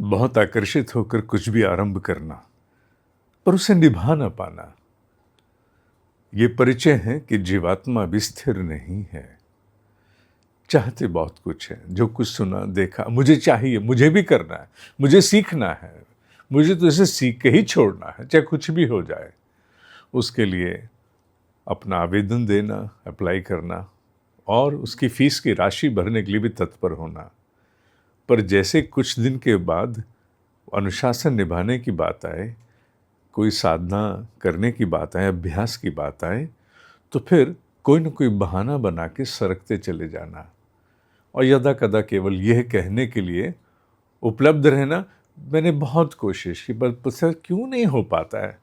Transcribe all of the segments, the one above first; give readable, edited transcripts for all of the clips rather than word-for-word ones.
बहुत आकर्षित होकर कुछ भी आरंभ करना, पर उसे निभा ना पाना, ये परिचय है कि जीवात्मा भी स्थिर नहीं है। चाहते बहुत कुछ है, जो कुछ सुना देखा, मुझे चाहिए, मुझे भी करना है, मुझे सीखना है, मुझे तो इसे सीख के ही छोड़ना है, चाहे कुछ भी हो जाए। उसके लिए अपना आवेदन देना, अप्लाई करना और उसकी फीस की राशि भरने के लिए भी तत्पर होना। पर जैसे कुछ दिन के बाद अनुशासन निभाने की बात आए, कोई साधना करने की बात आए, अभ्यास की बात आए, तो फिर कोई न कोई बहाना बना के सरकते चले जाना और यदा कदा केवल यह कहने के लिए उपलब्ध रहना, मैंने बहुत कोशिश की पर सर क्यों नहीं हो पाता है,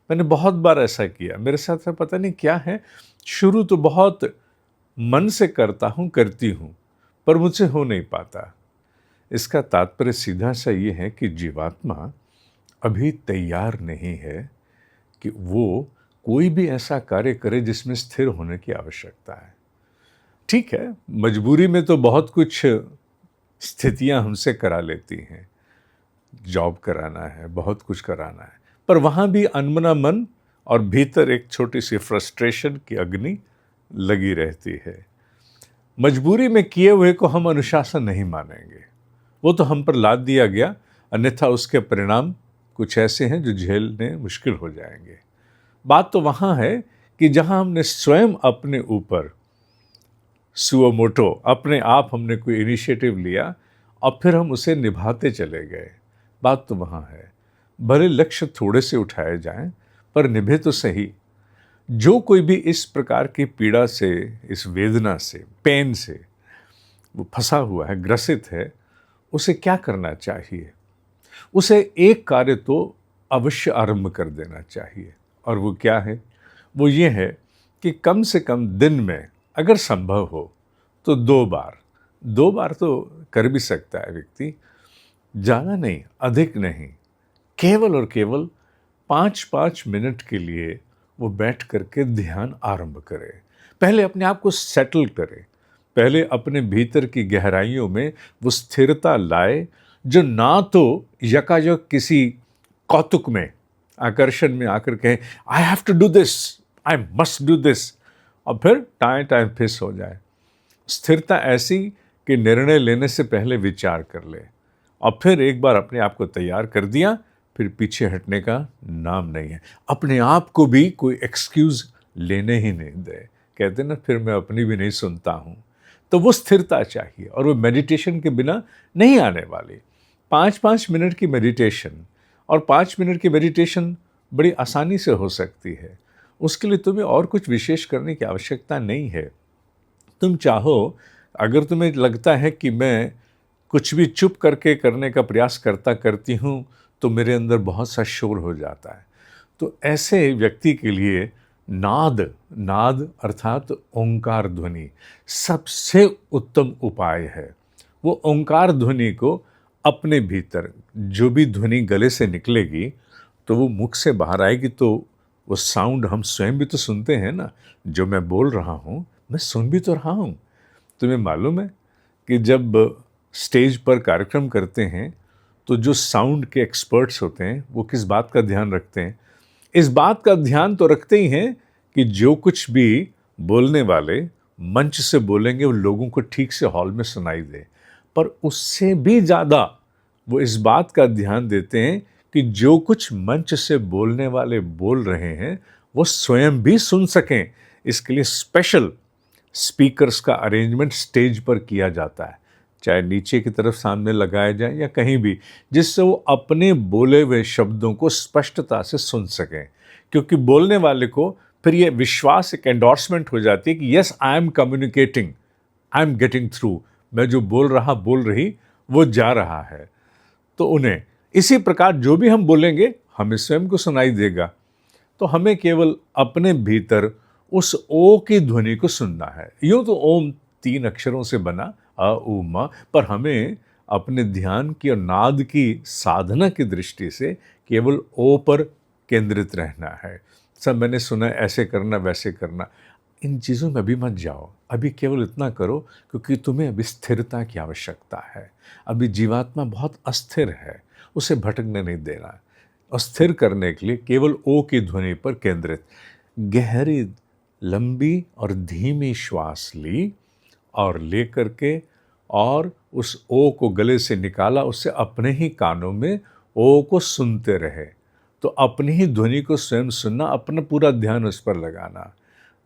मैंने बहुत बार ऐसा किया, मेरे साथ पता नहीं क्या है, शुरू तो बहुत मन से करता हूँ, करती हूँ, पर मुझसे हो नहीं पाता। इसका तात्पर्य सीधा सा ये है कि जीवात्मा अभी तैयार नहीं है कि वो कोई भी ऐसा कार्य करे जिसमें स्थिर होने की आवश्यकता है। ठीक है, मजबूरी में तो बहुत कुछ स्थितियां हमसे करा लेती हैं, जॉब कराना है, बहुत कुछ कराना है, पर वहाँ भी अनमना मन और भीतर एक छोटी सी फ्रस्ट्रेशन की अग्नि लगी रहती है। मजबूरी में किए हुए को हम अनुशासन नहीं मानेंगे, वो तो हम पर लाद दिया गया, अन्यथा उसके परिणाम कुछ ऐसे हैं जो झेलने मुश्किल हो जाएंगे। बात तो वहाँ है कि जहाँ हमने स्वयं अपने ऊपर सुओ मोटो अपने आप हमने कोई इनिशिएटिव लिया और फिर हम उसे निभाते चले गए। बात तो वहाँ है, भले लक्ष्य थोड़े से उठाए जाएं पर निभे तो सही। जो कोई भी इस प्रकार की पीड़ा से, इस वेदना से, पेन से वो फंसा हुआ है, ग्रसित है, उसे क्या करना चाहिए? उसे एक कार्य तो अवश्य आरंभ कर देना चाहिए, और वो क्या है? वो ये है कि कम से कम दिन में अगर संभव हो तो 2 बार तो कर भी सकता है व्यक्ति, ज़्यादा नहीं, अधिक नहीं, केवल और केवल 5-5 मिनट के लिए वो बैठ करके ध्यान आरंभ करे। पहले अपने आप को सेटल करे, पहले अपने भीतर की गहराइयों में वो स्थिरता लाए, जो ना तो यकायक किसी कौतुक में, आकर्षण में आकर कहे I have to do this, I must do this, और फिर टाइम टाइम फिस हो जाए। स्थिरता ऐसी कि निर्णय लेने से पहले विचार कर ले, और फिर एक बार अपने आप को तैयार कर दिया, फिर पीछे हटने का नाम नहीं है। अपने आप को भी कोई एक्सक्यूज लेने ही नहीं दे, कहते ना फिर मैं अपनी भी नहीं सुनता हूँ। तो वो स्थिरता चाहिए, और वो मेडिटेशन के बिना नहीं आने वाली। 5-5 मिनट की मेडिटेशन, और 5 मिनट की मेडिटेशन बड़ी आसानी से हो सकती है। उसके लिए तुम्हें और कुछ विशेष करने की आवश्यकता नहीं है। तुम चाहो, अगर तुम्हें लगता है कि मैं कुछ भी चुप करके करने का प्रयास करती हूँ तो मेरे अंदर बहुत सा शोर हो जाता है, तो ऐसे व्यक्ति के लिए नाद अर्थात ओंकार ध्वनि सबसे उत्तम उपाय है। वो ओंकार ध्वनि को अपने भीतर, जो भी ध्वनि गले से निकलेगी तो वो मुख से बाहर आएगी, तो वो साउंड हम स्वयं भी तो सुनते हैं ना, जो मैं बोल रहा हूँ मैं सुन भी तो रहा हूँ। तुम्हें मालूम है कि जब स्टेज पर कार्यक्रम करते हैं तो जो साउंड के एक्सपर्ट्स होते हैं वो किस बात का ध्यान रखते हैं? इस बात का ध्यान तो रखते ही हैं कि जो कुछ भी बोलने वाले मंच से बोलेंगे वो लोगों को ठीक से हॉल में सुनाई दे, पर उससे भी ज़्यादा वो इस बात का ध्यान देते हैं कि जो कुछ मंच से बोलने वाले बोल रहे हैं वो स्वयं भी सुन सकें। इसके लिए स्पेशल स्पीकर्स का अरेंजमेंट स्टेज पर किया जाता है, चाहे नीचे की तरफ सामने लगाया जाए या कहीं भी, जिससे वो अपने बोले हुए शब्दों को स्पष्टता से सुन सकें। क्योंकि बोलने वाले को फिर ये विश्वास, एक एंडोर्समेंट हो जाती है कि yes I am communicating, I am getting through, मैं जो बोल रही वो जा रहा है। तो उन्हें इसी प्रकार जो भी हम बोलेंगे हमें स्वयं को सुनाई देगा। तो हमें केवल अपने भीतर उस ओ की ध्वनि को सुनना है। यूँ तो ओम 3 अक्षरों से बना, अ उ म, पर हमें अपने ध्यान की और नाद की साधना की दृष्टि से केवल ओ पर केंद्रित रहना है। सब मैंने सुना ऐसे करना वैसे करना, इन चीज़ों में अभी मत जाओ। अभी केवल इतना करो क्योंकि तुम्हें अभी स्थिरता की आवश्यकता है। अभी जीवात्मा बहुत अस्थिर है, उसे भटकने नहीं देना। और स्थिर करने के लिए केवल ओ की ध्वनि पर केंद्रित गहरी लंबी और धीमी श्वास ली और लेकर के और उस ओ को गले से निकाला, उससे अपने ही कानों में ओ को सुनते रहे। तो अपनी ही ध्वनि को स्वयं सुनना, अपना पूरा ध्यान उस पर लगाना।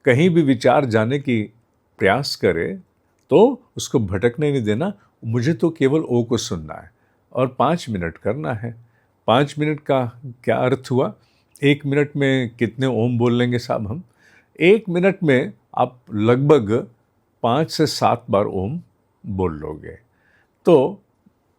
कहीं भी विचार जाने की प्रयास करे तो उसको भटकने नहीं देना, मुझे तो केवल ओ को सुनना है और 5 मिनट करना है। 5 मिनट का क्या अर्थ हुआ? 1 मिनट में कितने ओम बोल लेंगे साहब हम? 1 मिनट में आप लगभग 5 से 7 बार ओम बोल लोगे। तो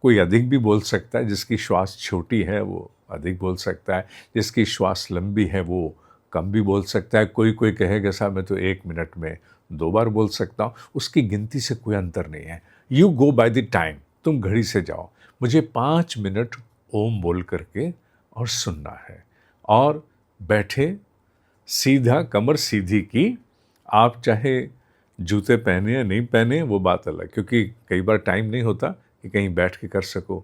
कोई अधिक भी बोल सकता है, जिसकी श्वास छोटी है वो अधिक बोल सकता है, जिसकी श्वास लंबी है वो कम भी बोल सकता है। कोई कोई कहेगा साहब मैं तो 1 मिनट में 2 बार बोल सकता हूँ। उसकी गिनती से कोई अंतर नहीं है। You go by the time, तुम घड़ी से जाओ। मुझे 5 मिनट ओम बोल करके और सुनना है। और बैठे, सीधा, कमर सीधी की। आप चाहे जूते पहने या नहीं पहने वो बात अलग, क्योंकि कई बार टाइम नहीं होता कि कहीं बैठ के कर सको।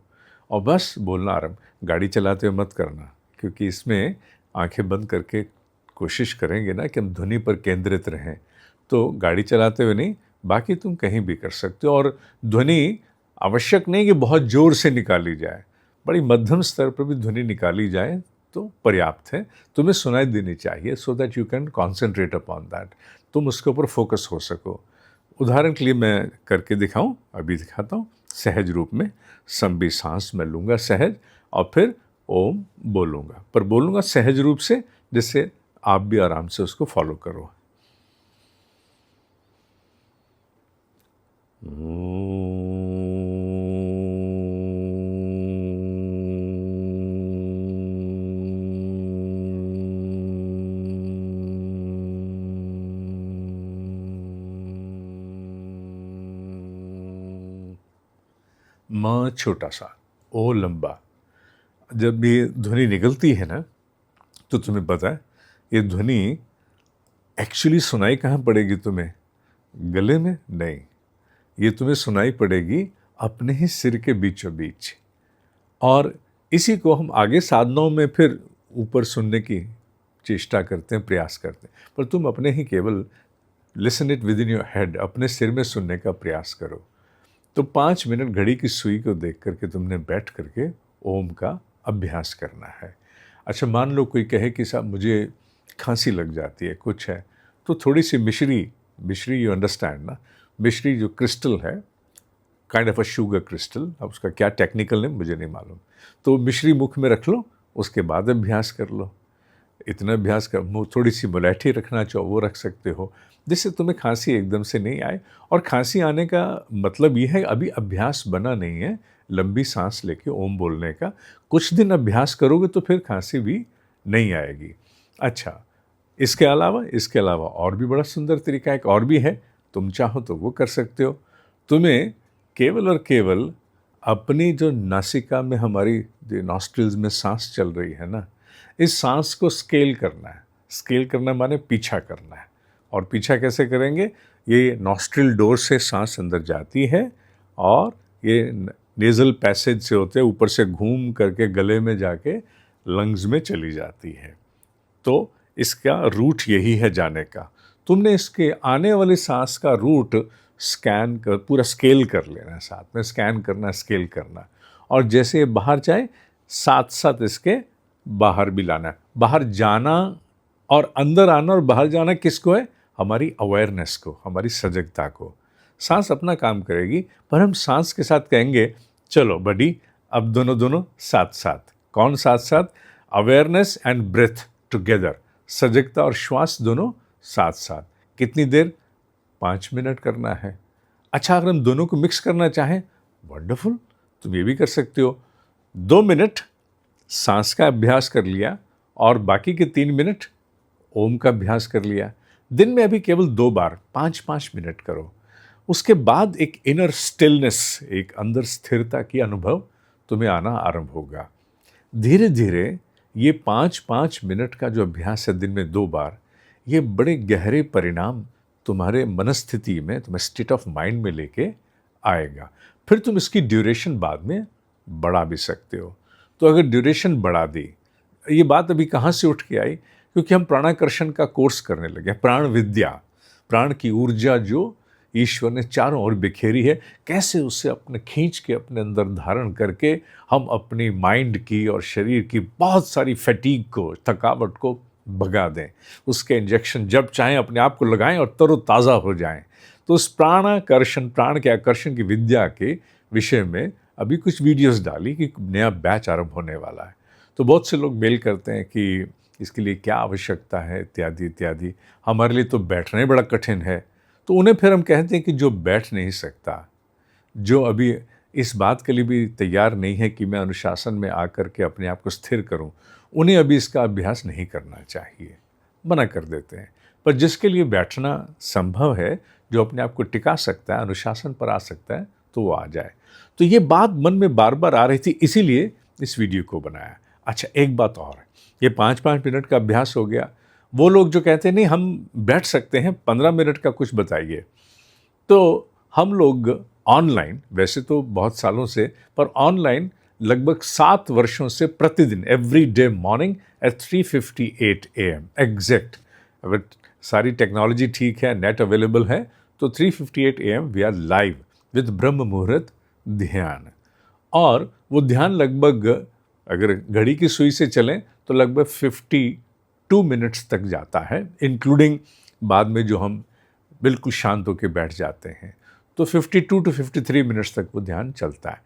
और बस बोलना आरंभ। गाड़ी चलाते हुए मत करना, क्योंकि इसमें आंखें बंद करके कोशिश करेंगे ना कि हम ध्वनि पर केंद्रित रहें। तो गाड़ी चलाते हुए नहीं, बाकी तुम कहीं भी कर सकते हो। और ध्वनि आवश्यक नहीं कि बहुत ज़ोर से निकाली जाए, बड़ी मध्यम स्तर पर भी ध्वनि निकाली जाए तो पर्याप्त है। तुम्हें सुनाई देनी चाहिए, so that you can concentrate upon that, तुम उसके ऊपर फोकस हो सको। उदाहरण के लिए मैं करके दिखाऊं, अभी दिखाता हूँ। सहज रूप में लंबी सांस मैं लूँगा सहज, और फिर ओम बोलूँगा, पर बोलूँगा सहज रूप से, जिससे आप भी आराम से उसको फॉलो करो। म छोटा सा, ओ लंबा। जब ये ध्वनि निकलती है ना, तो तुम्हें पता है ये ध्वनि एक्चुअली सुनाई कहाँ पड़ेगी तुम्हें? गले में नहीं, ये तुम्हें सुनाई पड़ेगी अपने ही सिर के बीचों बीच। और इसी को हम आगे साधनाओं में फिर ऊपर सुनने की चेष्टा करते हैं, प्रयास करते हैं, पर तुम अपने ही केवल listen it with in your head, अपने सिर में सुनने का प्रयास करो। तो 5 मिनट घड़ी की सुई को देख करके तुमने बैठ करके ओम का अभ्यास करना है। अच्छा, मान लो कोई कहे कि साहब मुझे खांसी लग जाती है, कुछ है, तो थोड़ी सी मिश्री यू अंडरस्टैंड ना, मिश्री जो क्रिस्टल है, kind of a sugar crystal, अब उसका क्या टेक्निकल नेम मुझे नहीं मालूम, तो मिश्री मुख में रख लो, उसके बाद अभ्यास कर लो। इतना अभ्यास कर, थोड़ी सी मुलैठी रखना चाहो वो रख सकते हो, जिससे तुम्हें खांसी एकदम से नहीं आए। और खांसी आने का मतलब ये है अभी अभ्यास बना नहीं है लंबी सांस लेके ओम बोलने का। कुछ दिन अभ्यास करोगे तो फिर खांसी भी नहीं आएगी। अच्छा, इसके अलावा और भी बड़ा सुंदर तरीका एक और भी है, तुम चाहो तो वो कर सकते हो। तुम्हें केवल और केवल अपनी जो नासिका में, हमारी जो नॉस्ट्रिल्स में सांस चल रही है ना, इस सांस को स्केल करना है। स्केल करना माने पीछा करना है। और पीछा कैसे करेंगे? ये नॉस्ट्रिल डोर से सांस अंदर जाती है और ये नेज़ल पैसेज से होते ऊपर से घूम करके गले में जाके लंग्स में चली जाती है। तो इसका रूट यही है जाने का। तुमने इसके आने वाली सांस का रूट स्कैन कर, पूरा स्केल कर लेना है, साथ में स्कैन करना, स्केल करना। और जैसे ये बाहर जाए, साथ साथ इसके बाहर भी लाना है। बाहर जाना और अंदर आना और बाहर जाना किसको है? हमारी अवेयरनेस को, हमारी सजगता को। सांस अपना काम करेगी, पर हम सांस के साथ कहेंगे चलो बडी, अब दोनों साथ साथ। कौन साथ साथ? अवेयरनेस एंड ब्रेथ टुगेदर, सजगता और श्वास दोनों साथ साथ। कितनी देर? 5 मिनट करना है। अच्छा, अगर हम दोनों को मिक्स करना चाहें, वंडरफुल, तुम ये भी कर सकते हो। 2 मिनट सांस का अभ्यास कर लिया और बाकी के 3 मिनट ओम का अभ्यास कर लिया। दिन में अभी केवल 2 बार 5-5 मिनट करो। उसके बाद एक इनर स्टिलनेस, एक अंदर स्थिरता की अनुभव तुम्हें आना आरंभ होगा। धीरे धीरे ये 5-5 मिनट का जो अभ्यास है दिन में 2 बार, ये बड़े गहरे परिणाम तुम्हारे मनस्थिति में, तुम्हें स्टेट ऑफ माइंड में लेके आएगा। फिर तुम इसकी ड्यूरेशन बाद में बढ़ा भी सकते हो। तो अगर ड्यूरेशन बढ़ा दी, ये बात अभी कहाँ से उठ के आई, क्योंकि हम प्राणाकर्षण का कोर्स करने लगे, प्राण विद्या, प्राण की ऊर्जा जो ईश्वर ने चारों ओर बिखेरी है, कैसे उससे अपने खींच के अपने अंदर धारण करके हम अपनी माइंड की और शरीर की बहुत सारी फैटीग को, थकावट को भगा दें, उसके इंजेक्शन जब चाहें अपने आप को लगाएं और तरोताज़ा हो जाएं। तो उस प्राणाकर्षण, प्राण के आकर्षण की विद्या के विषय में अभी कुछ वीडियोस डाली कि नया बैच आरंभ होने वाला है। तो बहुत से लोग मेल करते हैं कि इसके लिए क्या आवश्यकता है, इत्यादि इत्यादि। हमारे लिए तो बैठना ही बड़ा कठिन है। तो उन्हें फिर हम कहते हैं कि जो बैठ नहीं सकता, जो अभी इस बात के लिए भी तैयार नहीं है कि मैं अनुशासन में आकर के अपने आप को स्थिर करूं, उन्हें अभी इसका अभ्यास नहीं करना चाहिए, मना कर देते हैं। पर जिसके लिए बैठना संभव है, जो अपने आप को टिका सकता है, अनुशासन पर आ सकता है, तो वो आ जाए। तो ये बात मन में बार बार आ रही थी, इसीलिए इस वीडियो को बनाया। अच्छा, एक बात और है, ये 5-5 मिनट का अभ्यास हो गया। वो लोग जो कहते हैं नहीं हम बैठ सकते हैं, 15 मिनट का कुछ बताइए। तो हम लोग ऑनलाइन, वैसे तो बहुत सालों से, पर ऑनलाइन लगभग 7 वर्षों से प्रतिदिन every day morning at 3:58 AM exact, अगर सारी टेक्नोलॉजी ठीक है, नेट अवेलेबल है, तो 3:58 AM we are live with ब्रह्म मुहूर्त ध्यान। और वो ध्यान लगभग, अगर घड़ी की सुई से चलें तो लगभग 52 मिनट्स तक जाता है, इंक्लूडिंग बाद में जो हम बिल्कुल शांत होकर बैठ जाते हैं। तो 52 to 53 मिनट्स तक वो ध्यान चलता है।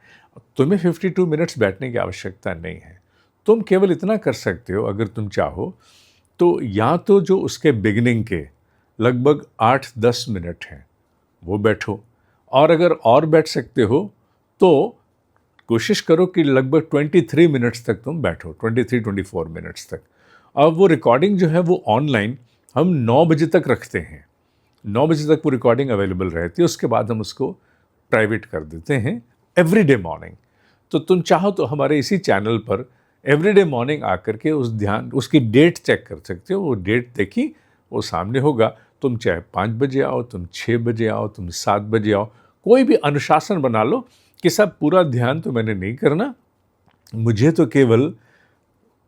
तुम्हें 52 मिनट्स बैठने की आवश्यकता नहीं है। तुम केवल इतना कर सकते हो, अगर तुम चाहो तो, या तो जो उसके बिगिनिंग के लगभग 8-10 मिनट हैं वो बैठो, और अगर और बैठ सकते हो तो कोशिश करो कि लगभग 23 मिनट्स तक तुम बैठो, 23-24 मिनट्स तक। अब वो रिकॉर्डिंग जो है वो ऑनलाइन हम 9 बजे तक रखते हैं, 9 बजे तक वो रिकॉर्डिंग अवेलेबल रहती है। उसके बाद हम उसको प्राइवेट कर देते हैं एवरीडे मॉर्निंग। तो तुम चाहो तो हमारे इसी चैनल पर एवरीडे मॉर्निंग आकर के उस ध्यान, उसकी डेट चेक कर सकते हो। वो डेट देखी, वो सामने होगा। तुम चाहे 5 बजे आओ, तुम 6 बजे आओ, तुम 7 बजे आओ, कोई भी अनुशासन बना लो कि सब पूरा ध्यान तो मैंने नहीं करना, मुझे तो केवल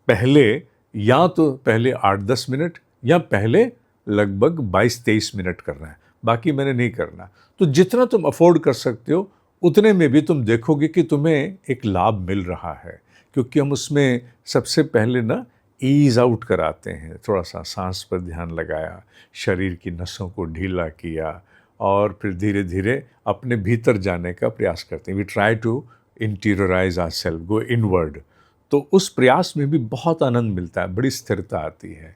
पहले, या तो पहले 8-10 मिनट या पहले लगभग 22-23 मिनट करना है, बाकी मैंने नहीं करना। तो जितना तुम अफोर्ड कर सकते हो उतने में भी तुम देखोगे कि तुम्हें एक लाभ मिल रहा है, क्योंकि हम उसमें सबसे पहले ना ईज आउट कराते हैं, थोड़ा सा सांस पर ध्यान लगाया, शरीर की नसों को ढीला किया, और फिर धीरे धीरे अपने भीतर जाने का प्रयास करते हैं। We try to interiorise ourself, go inward. तो उस प्रयास में भी बहुत आनंद मिलता है, बड़ी स्थिरता आती है।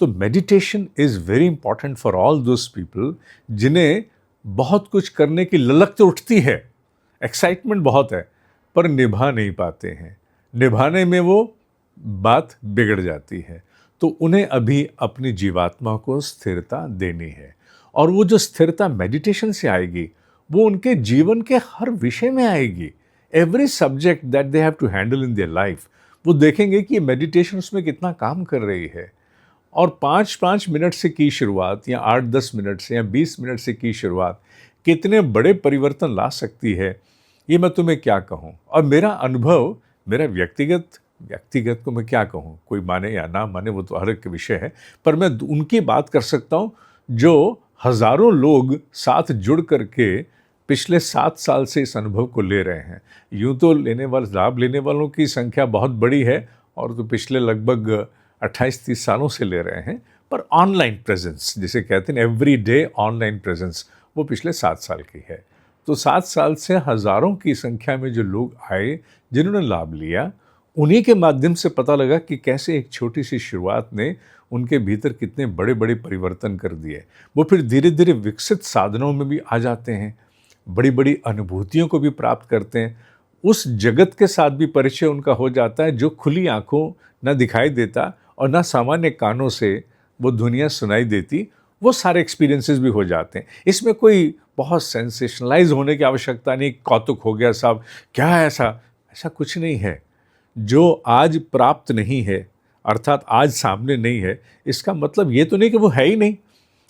तो meditation is very important for all those people जिन्हें बहुत कुछ करने की ललक तो उठती है, एक्साइटमेंट बहुत है, पर निभा नहीं पाते हैं, निभाने में वो बात बिगड़ जाती है। तो उन्हें अभी अपनी जीवात्मा को स्थिरता देनी है, और वो जो स्थिरता मेडिटेशन से आएगी वो उनके जीवन के हर विषय में आएगी। Every subject that they have to handle in their life, वो देखेंगे कि मेडिटेशन उसमें कितना काम कर रही है। और 5-5 मिनट से की शुरुआत, या 8-10 मिनट से, या 20 मिनट से की शुरुआत कितने बड़े परिवर्तन ला सकती है, ये मैं तुम्हें क्या कहूँ। और मेरा अनुभव, मेरा व्यक्तिगत को मैं क्या कहूँ, कोई माने या ना माने वो तो हर एक विषय है, पर मैं उनकी बात कर सकता हूँ जो हज़ारों लोग साथ जुड़ करके पिछले 7 साल से इस अनुभव को ले रहे हैं। यूँ तो लाभ लेने वालों की संख्या बहुत बड़ी है, और तो पिछले लगभग 28-30 सालों से ले रहे हैं, पर ऑनलाइन प्रेजेंस, जिसे कहते हैं एवरी डे ऑनलाइन प्रेजेंस, वो पिछले 7 साल की है। तो 7 साल से हज़ारों की संख्या में जो लोग आए, जिन्होंने लाभ लिया, उन्हीं के माध्यम से पता लगा कि कैसे एक छोटी सी शुरुआत ने उनके भीतर कितने बड़े बड़े परिवर्तन कर दिए। वो फिर धीरे धीरे विकसित साधनों में भी आ जाते हैं, बड़ी बड़ी अनुभूतियों को भी प्राप्त करते हैं, उस जगत के साथ भी परिचय उनका हो जाता है जो खुली आंखों न दिखाई देता और न सामान्य कानों से वो दुनिया सुनाई देती। वो सारे एक्सपीरियंसेस भी हो जाते हैं। इसमें कोई बहुत सेंसेशनलाइज होने की आवश्यकता नहीं, कौतुक हो गया साहब, क्या है ऐसा कुछ नहीं है। जो आज प्राप्त नहीं है, अर्थात आज सामने नहीं है, इसका मतलब ये तो नहीं कि वो है ही नहीं।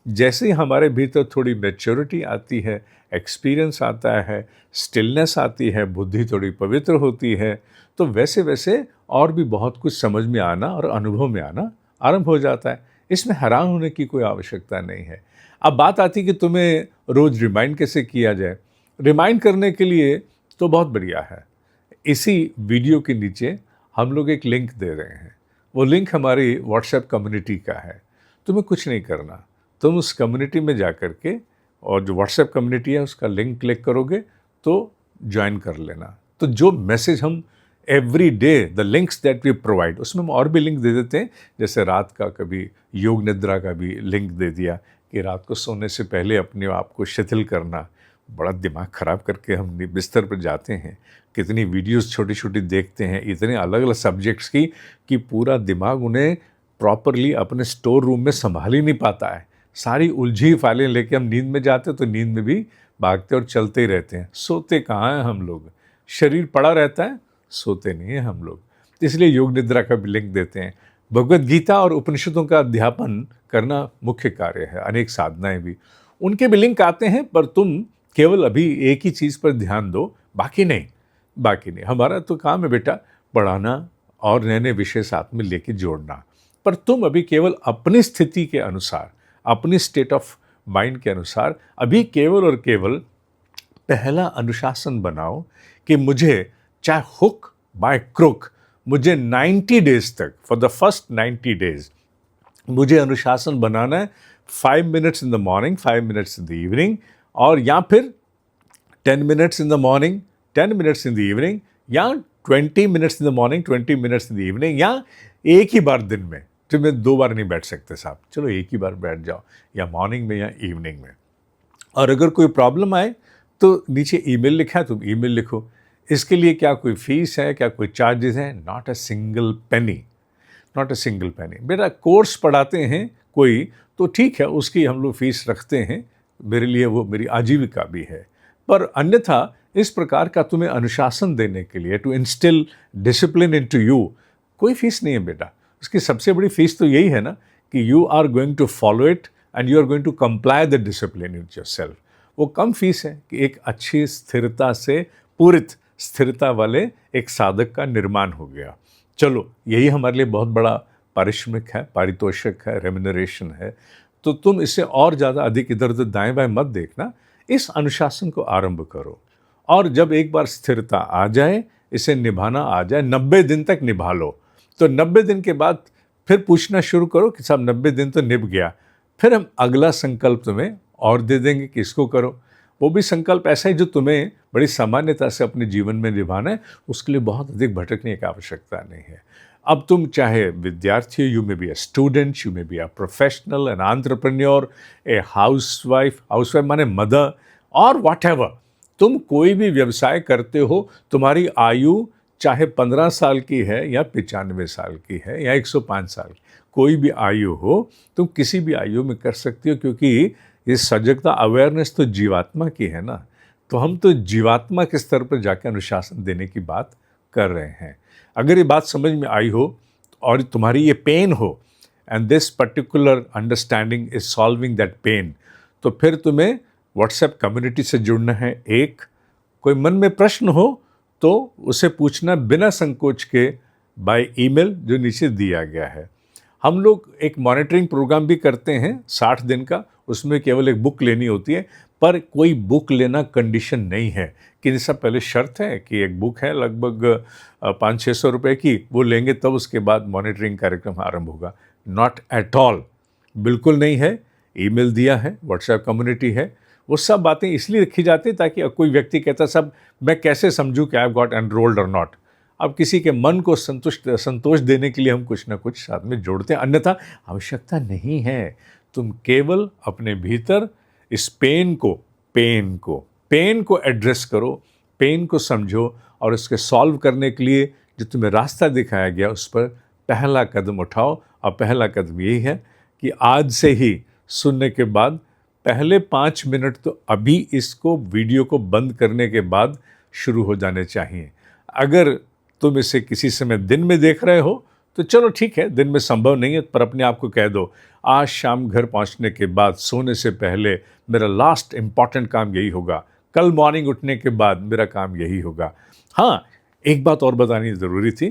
जैसे ही हमारे भीतर थोड़ी मैच्योरिटी आती है, एक्सपीरियंस आता है, स्टिलनेस आती है, बुद्धि थोड़ी पवित्र होती है, तो वैसे वैसे और भी बहुत कुछ समझ में आना और अनुभव में आना आरंभ हो जाता है। इसमें हैरान होने की कोई आवश्यकता नहीं है। अब बात आती कि तुम्हें रोज़ रिमाइंड कैसे किया जाए। रिमाइंड करने के लिए तो बहुत बढ़िया है, इसी वीडियो के नीचे हम लोग एक लिंक दे रहे हैं। वो लिंक हमारी व्हाट्सएप कम्युनिटी का है। तुम्हें कुछ नहीं करना, तुम उस कम्युनिटी में जा कर के और जो व्हाट्सएप कम्युनिटी है उसका लिंक क्लिक करोगे तो ज्वाइन कर लेना। तो जो मैसेज हम every day, the links that we provide, उसमें हम और भी लिंक दे देते हैं। जैसे रात का कभी योग निद्रा का भी लिंक दे दिया कि रात को सोने से पहले अपने आप को शिथिल करना। बड़ा दिमाग ख़राब करके हम बिस्तर पर जाते हैं, कितनी वीडियोस छोटी छोटी देखते हैं इतने अलग अलग सब्जेक्ट्स की कि पूरा दिमाग उन्हें प्रॉपरली अपने स्टोर रूम में संभाल ही नहीं पाता है। सारी उलझी फाइलें लेके हम नींद में जाते तो नींद में भी भागते और चलते ही रहते हैं। सोते कहाँ हैं हम लोग? शरीर पड़ा रहता है, सोते नहीं हैं हम लोग। इसलिए योग निद्रा का भी लिंक देते हैं। भगवद गीता और उपनिषदों का अध्यापन करना मुख्य कार्य है, अनेक साधनाएं भी, उनके भी लिंक आते हैं। पर तुम केवल अभी एक ही चीज़ पर ध्यान दो, बाकी नहीं। हमारा तो काम है बेटा पढ़ाना और नए नए विषय साथ में लेके जोड़ना। पर तुम अभी केवल अपनी स्थिति के अनुसार, अपनी स्टेट ऑफ माइंड के अनुसार अभी केवल और केवल पहला अनुशासन बनाओ कि मुझे चाहे हुक बाय क्रुक, मुझे 90 डेज तक, फॉर द फर्स्ट 90 डेज मुझे अनुशासन बनाना है। 5 minutes in the morning, 5 minutes in the evening, और या फिर 10 minutes in the morning, 10 minutes in the evening, या 20 minutes in the morning, 20 minutes in the evening, या एक ही बार दिन में। तुम्हें 2 बार नहीं बैठ सकते साहब, चलो एक ही बार बैठ जाओ, या मॉर्निंग में या इवनिंग में। और अगर कोई प्रॉब्लम आए तो नीचे ईमेल लिखा है, तुम ईमेल लिखो। इसके लिए क्या कोई फीस है, क्या कोई चार्जेस हैं? Not a single penny, not a single penny. बेटा कोर्स पढ़ाते हैं कोई तो ठीक है, उसकी हम लोग फीस रखते हैं, मेरे लिए वो मेरी आजीविका भी है। पर अन्यथा इस प्रकार का तुम्हें अनुशासन देने के लिए, to instil discipline into you, कोई फीस नहीं है बेटा। उसकी सबसे बड़ी फीस तो यही है ना कि you are going to follow it and you are going to comply the discipline with yourself. वो कम फीस है कि एक अच्छी स्थिरता से पूरित स्थिरता वाले एक साधक का निर्माण हो गया। चलो यही हमारे लिए बहुत बड़ा पारिश्रमिक है, पारितोषिक है, रेम्यूनरेशन है। तो तुम इससे और ज़्यादा अधिक इधर उधर दाएं बाएं मत देखना, इस अनुशासन को आरंभ करो। और जब एक बार स्थिरता आ जाए, इसे निभाना आ जाए, 90 दिन तक निभा लो। तो 90 दिन के बाद फिर पूछना शुरू करो कि साहब 90 दिन तो निभ गया, फिर हम अगला संकल्प तुम्हें और दे देंगे कि इसको करो। वो भी संकल्प ऐसा है जो तुम्हें बड़ी सामान्यता से अपने जीवन में निभाना है, उसके लिए बहुत अधिक भटकने की आवश्यकता नहीं है। अब तुम चाहे विद्यार्थी, you may be a student, you may be a professional, an entrepreneur, A housewife माने मदर, और व्हाटएवर, तुम कोई भी व्यवसाय करते हो, तुम्हारी आयु चाहे 15 साल की है या 95 साल की है या 105 साल की, कोई भी आयु हो, तुम किसी भी आयु में कर सकती हो, क्योंकि ये सजगता, अवेयरनेस तो जीवात्मा की है ना। तो हम तो जीवात्मा के स्तर पर जाकर अनुशासन देने की बात कर रहे हैं। अगर ये बात समझ में आई हो और तुम्हारी ये पेन हो, and this particular understanding is solving that pain, तो फिर तुम्हें व्हाट्सएप कम्युनिटी से जुड़ना है। एक कोई मन में प्रश्न हो तो उसे पूछना बिना संकोच के बाय ईमेल जो नीचे दिया गया है। हम लोग एक मॉनिटरिंग प्रोग्राम भी करते हैं 60 दिन का, उसमें केवल एक बुक लेनी होती है, पर कोई बुक लेना कंडीशन नहीं है कि इससे पहले शर्त है कि एक बुक है लगभग 500-600 रुपए की, वो लेंगे तब उसके बाद मॉनिटरिंग कार्यक्रम आरंभ होगा। नॉट एट ऑल, बिल्कुल नहीं है। ईमेल दिया है, व्हाट्सएप कम्युनिटी है, वो सब बातें इसलिए रखी जाती है ताकि कोई व्यक्ति कहता सब मैं कैसे समझूं कि आई हैव गॉट एनरोल्ड और नॉट। अब किसी के मन को संतोष देने के लिए हम कुछ ना कुछ साथ में जोड़ते हैं, अन्यथा आवश्यकता नहीं है। तुम केवल अपने भीतर इस पेन को एड्रेस करो, पेन को समझो, और उसके सॉल्व करने के लिए जो तुम्हें रास्ता दिखाया गया उस पर पहला कदम उठाओ। और पहला कदम यही है कि आज से ही सुनने के बाद पहले 5 मिनट तो अभी इसको वीडियो को बंद करने के बाद शुरू हो जाने चाहिए। अगर तुम इसे किसी समय दिन में देख रहे हो तो चलो ठीक है, दिन में संभव नहीं है, पर अपने आप को कह दो आज शाम घर पहुंचने के बाद सोने से पहले मेरा लास्ट इंपॉर्टेंट काम यही होगा, कल मॉर्निंग उठने के बाद मेरा काम यही होगा। हाँ, एक बात और बतानी ज़रूरी थी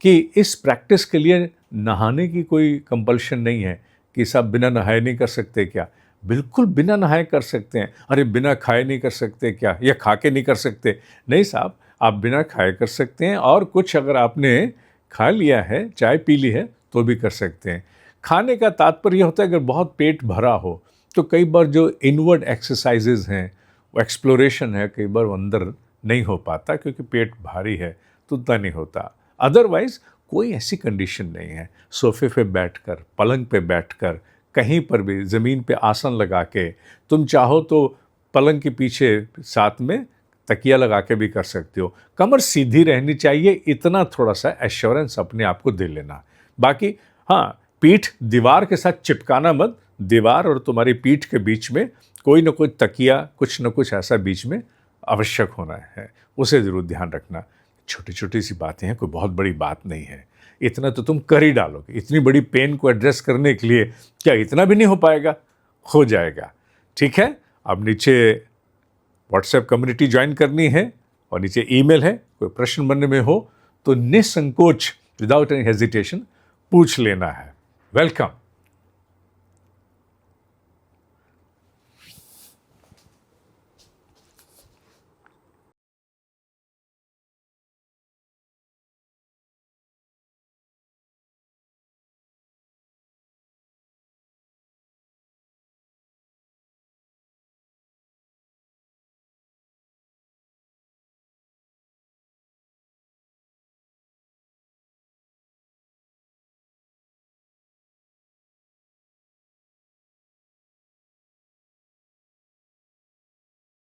कि इस प्रैक्टिस के लिए नहाने की कोई कंपल्शन नहीं है कि सब बिना नहाए नहीं कर सकते क्या? बिल्कुल बिना नहाए कर सकते हैं। अरे बिना खाए नहीं कर सकते क्या, या खा के नहीं कर सकते? नहीं साहब, आप बिना खाए कर सकते हैं, और कुछ अगर आपने खा लिया है, चाय पी ली है, तो भी कर सकते हैं। खाने का तात्पर्य होता है अगर बहुत पेट भरा हो तो कई बार जो इनवर्ड एक्सरसाइजेज हैं, वो एक्सप्लोरेशन है, कई बार वो अंदर नहीं हो पाता क्योंकि पेट भारी है, तो उतना नहीं होता। अदरवाइज कोई ऐसी कंडीशन नहीं है। सोफे पे बैठकर, पलंग पे बैठकर, कहीं पर भी ज़मीन पे आसन लगा के, तुम चाहो तो पलंग के पीछे साथ में तकिया लगा के भी कर सकते हो। कमर सीधी रहनी चाहिए, इतना थोड़ा सा एश्योरेंस अपने आप को दे लेना। बाकी हाँ, पीठ दीवार के साथ चिपकाना मत, दीवार और तुम्हारी पीठ के बीच में कोई ना कोई तकिया, कुछ ना कुछ ऐसा बीच में आवश्यक होना है, उसे ज़रूर ध्यान रखना। छोटी छोटी सी बातें हैं, कोई बहुत बड़ी बात नहीं है, इतना तो तुम कर ही डालोगे। इतनी बड़ी पेन को एड्रेस करने के लिए क्या इतना भी नहीं हो पाएगा? हो जाएगा। ठीक है, अब नीचे व्हाट्सएप कम्युनिटी ज्वाइन करनी है और नीचे ईमेल है, कोई प्रश्न मन में हो तो निसंकोच, विदाउट एनी हेजिटेशन पूछ लेना है। वेलकम।